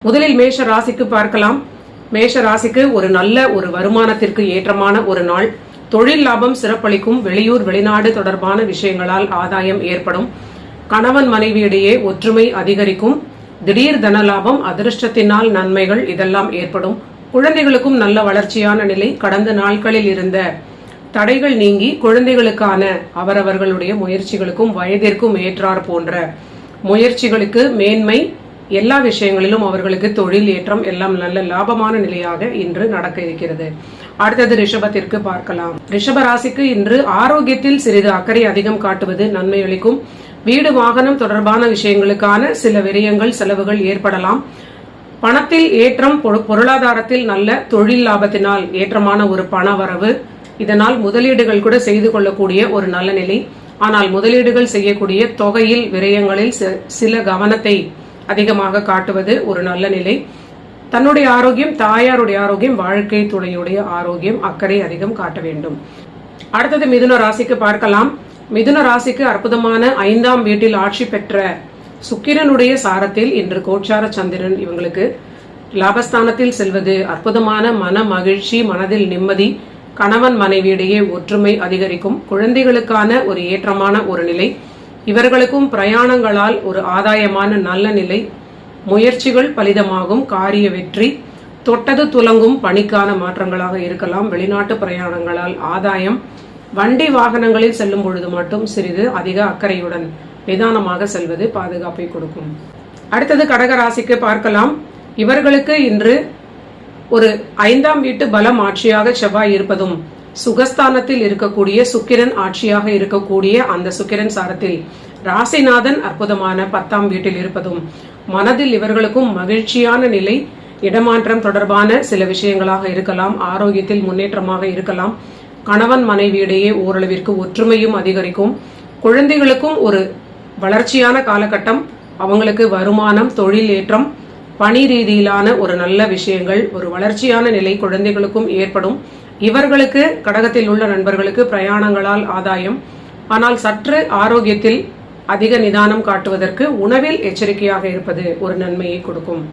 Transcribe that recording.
முதலில் மேஷ ராசிக்கு பார்க்கலாம். மேஷ ராசிக்கு ஒரு நல்ல ஒரு வருமானத்திற்கு ஏற்றமான ஒரு நாள். தொழில் லாபம் சிறப்பளிக்கும். வெளியூர் வெளிநாடு தொடர்பான விஷயங்களால் ஆதாயம் ஏற்படும். கணவன் மனைவியிடையே ஒற்றுமை அதிகரிக்கும். திடீர் தன லாபம், அதிர்ஷ்டத்தினால் நன்மைகள் இதெல்லாம் ஏற்படும். குழந்தைகளுக்கும் நல்ல வளர்ச்சியான நிலை. கடந்த நாட்களில் இருந்த தடைகள் நீங்கி குழந்தைகளுக்கான அவரவர்களுடைய முயற்சிகளுக்கும் வயதிற்கும் ஏற்றார் போன்ற முயற்சிகளுக்கு மேன்மை, எல்லா விஷயங்களிலும் அவர்களுக்கு தொழில் ஏற்றம் எல்லாம் நல்ல லாபமான நிலையாக இன்று நடக்க இருக்கிறது. அடுத்தது ரிஷபத்திற்கு பார்க்கலாம். ரிஷப ராசிக்கு இன்று ஆரோக்கியத்தில் சிறிது அக்கறை அதிகம் காட்டுவது நன்மை அளிக்கும். வீடு வாகனம் தொடர்பான விஷயங்களுக்கான சில விரயங்கள் செலவுகள் ஏற்படலாம். பணத்தில் ஏற்றம், பொருளாதாரத்தில் நல்ல தொழில் லாபத்தினால் ஏற்றமான ஒரு பண வரவு. இதனால் முதலீடுகள் கூட செய்து கொள்ளக்கூடிய ஒரு நல்ல நிலை. ஆனால் முதலீடுகள் செய்யக்கூடிய தொகையில் விரயங்களில் சில கவனத்தை அதிகமாக காட்டுவது ஒரு நல்ல நிலை. தன்னுடைய ஆரோக்கியம், தாயாருடைய ஆரோக்கியம், வாழ்க்கை துணையுடைய ஆரோக்கியம் அக்கறை அதிகம் காட்ட வேண்டும். அடுத்தது மிதுன ராசிக்கு பார்க்கலாம். மிதுன ராசிக்கு அற்புதமான 5ஆம் வீட்டில் ஆட்சி பெற்ற சுக்கிரனுடைய சாரத்தில் இன்று கோச்சார சந்திரன் இவங்களுக்கு லாபஸ்தானத்தில் செல்வது அற்புதமான மன மகிழ்ச்சி, மனதில் நிம்மதி, கணவன் மனைவியிடையே ஒற்றுமை அதிகரிக்கும். குழந்தைகளுக்கான ஒரு ஏற்றமான ஒரு நிலை. இவர்களுக்கும் பிரயாணங்களால் ஒரு ஆதாயமான நல்ல நிலை. முயற்சிகள் பலிதமாகும். காரிய வெற்றி. தொட்டது துலங்கும் பணிக்கான மாற்றங்களாக இருக்கலாம். வெளிநாட்டு பிரயாணங்களால் ஆதாயம். வண்டி வாகனங்களில் செல்லும் பொழுது மட்டும் சிறிது அதிக அக்கறையுடன் நிதானமாக செல்வது பாதுகாப்பை கொடுக்கும். அடுத்தது கடகராசிக்கு பார்க்கலாம். இவர்களுக்கு இன்று ஒரு 5ஆம் வீட்டு பலம் ஆட்சியாக செவ்வாய் இருப்பதும், சுகஸ்தானத்தில் இருக்கக்கூடிய சுக்கிரன் ஆட்சியாக இருக்கக்கூடிய அந்த சுக்கிரன் சாரத்தில் ராசிநாதன் அற்புதமான 10ஆம் வீட்டில் இருப்பதும் மனதில் இவர்களுக்கும் மகிழ்ச்சியான நிலை. இடமாற்றம் தொடர்பான சில விஷயங்களாக இருக்கலாம். ஆரோக்கியத்தில் முன்னேற்றமாக இருக்கலாம். கணவன் மனைவியிடையே ஓரளவிற்கு ஒற்றுமையும் அதிகரிக்கும். குழந்தைகளுக்கும் ஒரு வளர்ச்சியான காலகட்டம். அவங்களுக்கு வருமானம், தொழில் ஏற்றம், பணி ரீதியிலான ஒரு நல்ல விஷயங்கள், ஒரு வளர்ச்சியான நிலை குழந்தைகளுக்கும் ஏற்படும். இவர்களுக்கு கடகத்தில் உள்ள நண்பர்களுக்கு பிரயாணங்களால் ஆதாயம். ஆனால் சற்று ஆரோக்கியத்தில் அதிக நிதானம் காட்டுவதற்கு உணவில் எச்சரிக்கையாக இருப்பது ஒரு நன்மையை கொடுக்கும்.